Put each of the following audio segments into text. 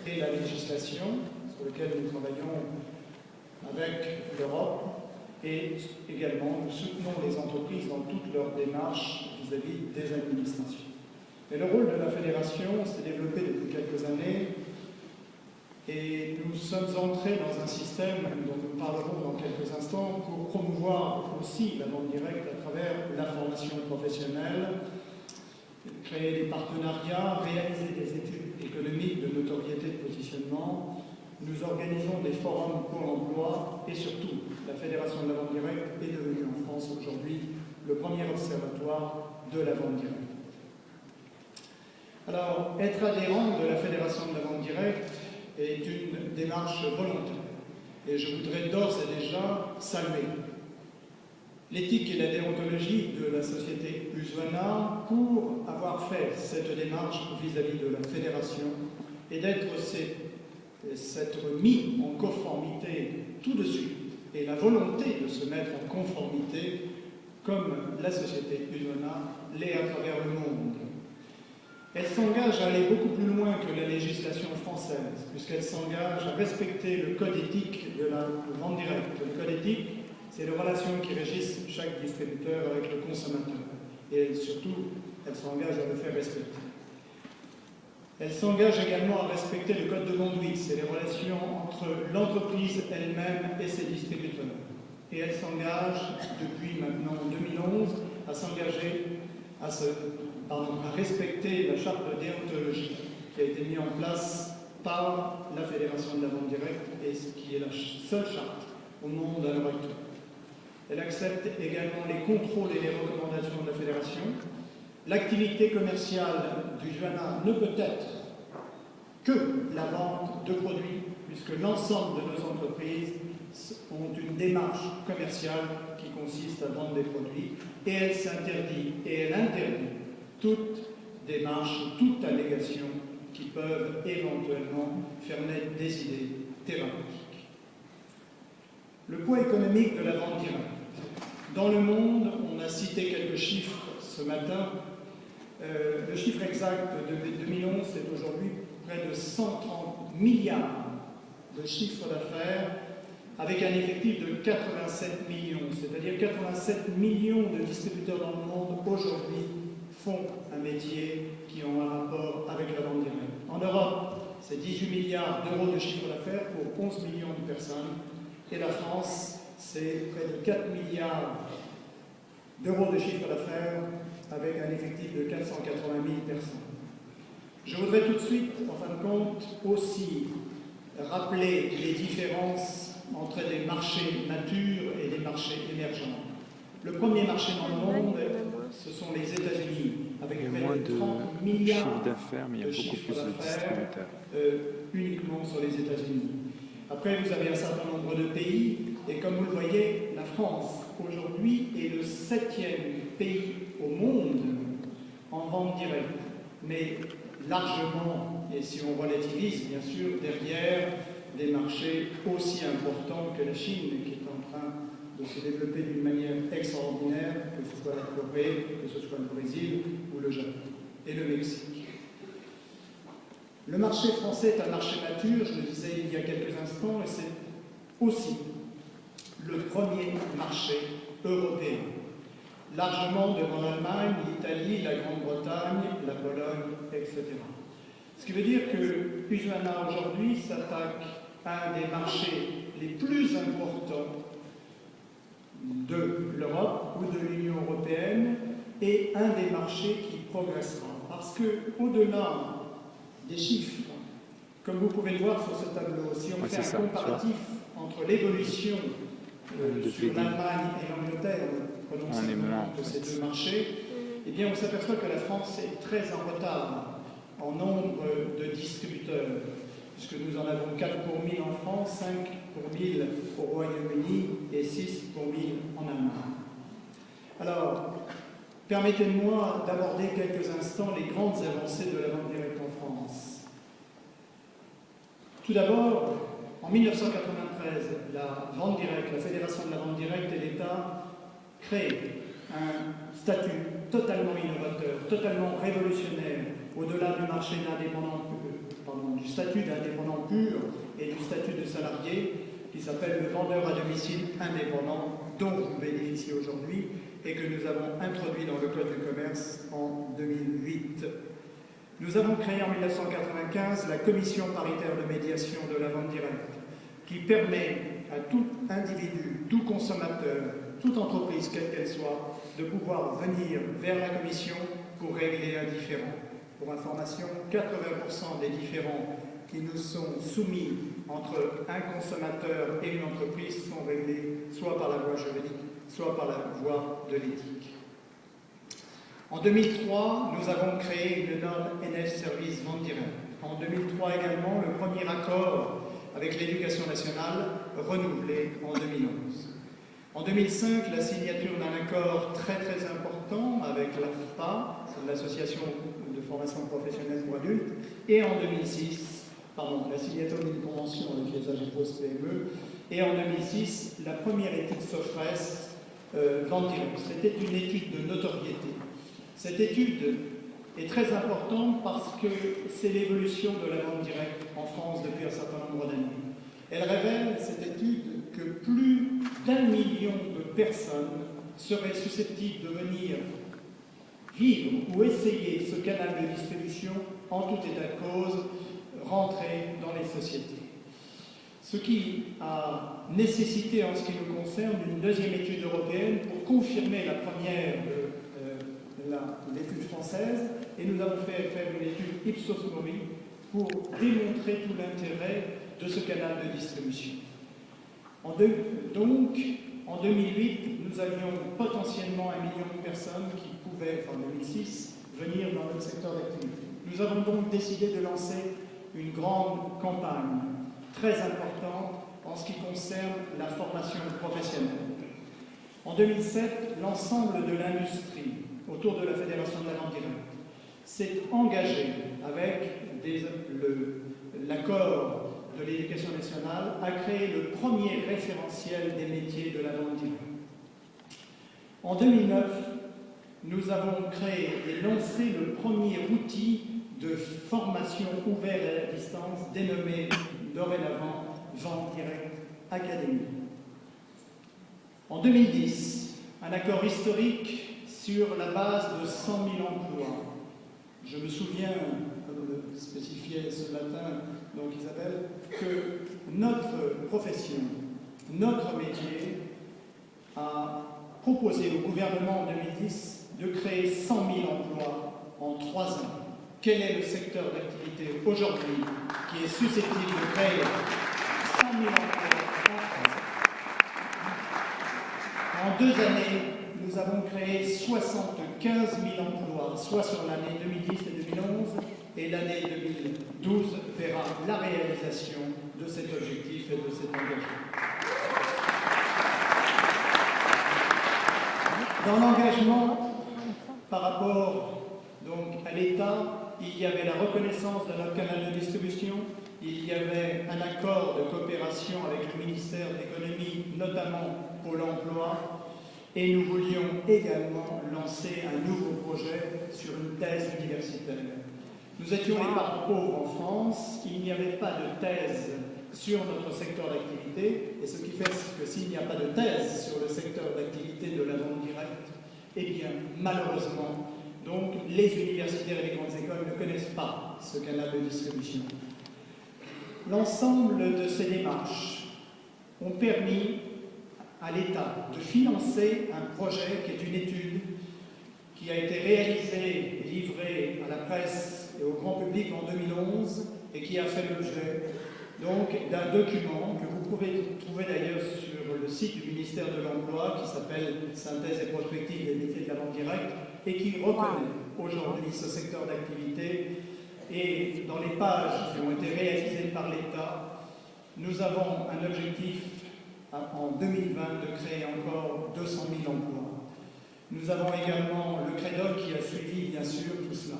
et la législation sur laquelle nous travaillons avec l'Europe et également nous soutenons les entreprises dans toutes leurs démarches vis-à-vis des administrations. Mais le rôle de la Fédération s'est développé depuis quelques années et nous sommes entrés dans un système dont nous parlerons dans quelques instants pour promouvoir aussi la vente directe à travers la formation professionnelle, créer des partenariats, réaliser des études économiques de notoriété de positionnement. Nous organisons des forums pour l'emploi et surtout, la Fédération de la vente directe est devenue en France aujourd'hui le premier observatoire de la vente directe. Alors, être adhérent de la Fédération de la vente directe est une démarche volontaire et je voudrais d'ores et déjà saluer l'éthique et la déontologie de la société Usuana pour avoir fait cette démarche vis-à-vis de la Fédération et s'être mis en conformité tout de suite et la volonté de se mettre en conformité comme la société Usuana l'est à travers le monde. Elle s'engage à aller beaucoup plus loin que la législation française, puisqu'elle s'engage à respecter le code éthique de la vente directe. Le code éthique, c'est les relations qui régissent chaque distributeur avec le consommateur. Et surtout, elle s'engage à le faire respecter. Elle s'engage également à respecter le code de conduite, c'est les relations entre l'entreprise elle-même et ses distributeurs. Et elle s'engage, depuis maintenant 2011, à respecter la charte de déontologie qui a été mise en place par la Fédération de la vente directe et qui est la seule charte au monde à l'heure actuelle. Elle accepte également les contrôles et les recommandations de la Fédération. L'activité commerciale du Juana ne peut être que la vente de produits, puisque l'ensemble de nos entreprises ont une démarche commerciale qui consiste à vendre des produits, et elle s'interdit et elle interdit toute démarche, toute allégation qui peuvent éventuellement faire naître des idées thérapeutiques. Le poids économique de la vente directe. Dans le monde, on a cité quelques chiffres ce matin. Le chiffre exact de 2011, c'est aujourd'hui près de 130 milliards de chiffre d'affaires avec un effectif de 87 millions, c'est-à-dire 87 millions de distributeurs dans le monde aujourd'hui font un métier qui ont un rapport avec la vente directe. En Europe, c'est 18 milliards d'euros de chiffre d'affaires pour 11 millions de personnes. Et la France, c'est près de 4 milliards d'euros de chiffre d'affaires avec un effectif de 480 000 personnes. Je voudrais tout de suite, en fin de compte, aussi rappeler les différences entre des marchés matures et des marchés émergents. Le premier marché dans le monde, ce sont les États-Unis, avec près de 30 milliards d'affaires, mais il y a beaucoup plus de distributeurs. Uniquement sur les États-Unis. Après, vous avez un certain nombre de pays, et comme vous le voyez, la France, aujourd'hui, est le 7e pays au monde en vente directe, mais largement, et si on relativise, bien sûr, derrière des marchés aussi importants que la Chine, qui est en train de se développer d'une manière extraordinaire, que ce soit la Corée, que ce soit le Brésil ou le Japon, et le Mexique. Le marché français est un marché mature, je le disais il y a quelques instants, et c'est aussi le premier marché européen, largement devant l'Allemagne, l'Italie, la Grande-Bretagne, la Pologne, etc. Ce qui veut dire que Usuana aujourd'hui s'attaque à un des marchés les plus importants de l'Europe ou de l'Union européenne et un des marchés qui progressera. Parce qu'au-delà des chiffres, comme vous pouvez le voir sur ce tableau, si on fait un comparatif entre l'évolution sur l'Allemagne et l'Angleterre, prenons simplement de ces deux marchés, eh bien on s'aperçoit que la France est très en retard en nombre de distributeurs, puisque nous en avons 4 pour 1000 en France, 5 pour 1000 au Royaume-Uni et 6 pour 1000 en Allemagne. Alors, permettez-moi d'aborder quelques instants les grandes avancées de la vente directe en France. Tout d'abord, en 1993, la vente directe, la Fédération de la vente directe et l'État créent un statut totalement innovateur, totalement révolutionnaire, au-delà du marché d'indépendants du statut d'indépendant pur et du statut de salarié, qui s'appelle le vendeur à domicile indépendant, dont vous bénéficiez aujourd'hui et que nous avons introduit dans le Code de commerce en 2008. Nous avons créé en 1995 la Commission paritaire de médiation de la vente directe, qui permet à tout individu, tout consommateur, toute entreprise, quelle qu'elle soit, de pouvoir venir vers la Commission pour régler un différend. Pour information, 80% des différends qui nous sont soumis entre un consommateur et une entreprise sont réglés soit par la voie juridique, soit par la voie de l'éthique. En 2003, nous avons créé une norme NF Service Vente Directe. En 2003 également, le premier accord avec l'Éducation nationale renouvelé en 2011. En 2005, la signature d'un accord très important avec l'AFPA, l'Association de formation professionnelle pour adultes, et en 2006, la signature d'une convention avec les AGFOS PME, et en 2006, la première étude SOFRES Vente Directe. C'était une étude de notoriété. Cette étude est très importante parce que c'est l'évolution de la vente directe en France depuis un certain nombre d'années. Elle révèle, cette étude, que plus d'1 million de personnes seraient susceptibles de venir vivre ou essayer ce canal de distribution, en tout état de cause, rentrer dans les sociétés. Ce qui a nécessité, en ce qui nous concerne, une deuxième étude européenne pour confirmer la première l'étude française, et nous avons fait faire une étude Ipsos Mori pour démontrer tout l'intérêt de ce canal de distribution. Donc, en 2008, nous avions potentiellement 1 million de personnes qui pouvaient, en 2006, venir dans notre secteur d'activité. Nous avons donc décidé de lancer une grande campagne très importante en ce qui concerne la formation professionnelle. En 2007, l'ensemble de l'industrie autour de la Fédération de la vente directe s'est engagé avec l'accord de l'Éducation nationale à créer le premier référentiel des métiers de la vente directe. En 2009, nous avons créé et lancé le premier outil de formation ouvert et à distance dénommé dorénavant Vente Directe Académie. En 2010, un accord historique sur la base de 100 000 emplois. Je me souviens, comme le spécifiait ce matin donc Isabelle, que notre profession, notre métier, a proposé au gouvernement en 2010 de créer 100 000 emplois en 3 ans. Quel est le secteur d'activité aujourd'hui qui est susceptible de créer 100 000 emplois en 2 années? Nous avons créé 75 000 emplois, soit sur l'année 2010 et 2011, et l'année 2012 verra la réalisation de cet objectif et de cet engagement. Dans l'engagement par rapport donc, à l'État, il y avait la reconnaissance de notre canal de distribution, il y avait un accord de coopération avec le ministère de l'économie, notamment Pôle emploi, et nous voulions également lancer un nouveau projet sur une thèse universitaire. Nous étions les parents pauvres en France, il n'y avait pas de thèse sur notre secteur d'activité, et ce qui fait que s'il n'y a pas de thèse sur le secteur d'activité de la vente directe, eh bien, malheureusement, donc, les universitaires et les grandes écoles ne connaissent pas ce canal de distribution. L'ensemble de ces démarches ont permis à l'État de financer un projet qui est une étude qui a été réalisée et livrée à la presse et au grand public en 2011 et qui a fait l'objet donc d'un document que vous pouvez trouver d'ailleurs sur le site du ministère de l'Emploi qui s'appelle « Synthèse et prospective des métiers de la vente directe » et qui reconnaît aujourd'hui ce secteur d'activité. Et dans les pages qui ont été réalisées par l'État, nous avons un objectif en 2020 de créer encore 200 000 emplois. Nous avons également le CREDOC qui a suivi bien sûr tout cela.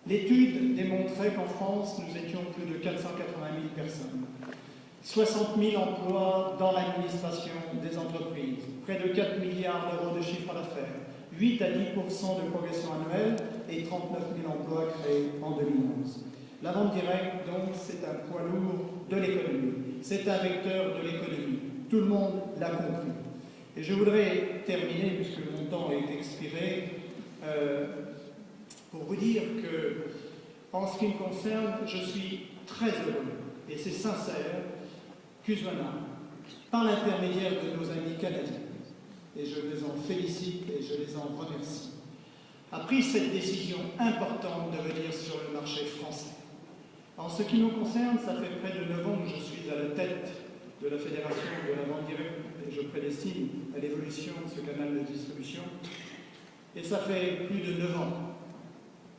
L'étude démontrait qu'en France, nous étions plus de 480 000 personnes. 60 000 emplois dans l'administration des entreprises, près de 4 milliards d'euros de chiffre d'affaires, 8 à 10% de progression annuelle et 39 000 emplois créés en 2011. La vente directe, donc, c'est un poids lourd de l'économie. C'est un vecteur de l'économie. Tout le monde l'a compris. Et je voudrais terminer, puisque mon temps est expiré, pour vous dire que, en ce qui me concerne, je suis très heureux, et c'est sincère, qu'Uswana, par l'intermédiaire de nos amis canadiens, et je les en félicite et je les en remercie, a pris cette décision importante de venir sur le marché français. En ce qui nous concerne, ça fait près de 9 ans que je suis à la tête de la Fédération de la vente directe et je prédestine à l'évolution de ce canal de distribution. Et ça fait plus de 9 ans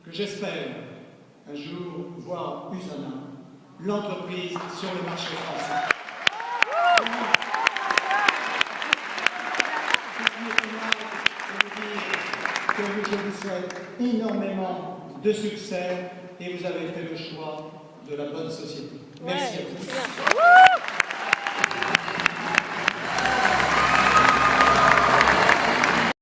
que j'espère un jour voir Usana, l'entreprise sur le marché français. Je vous souhaite énormément de succès et vous avez fait le choix de la bonne société. Merci.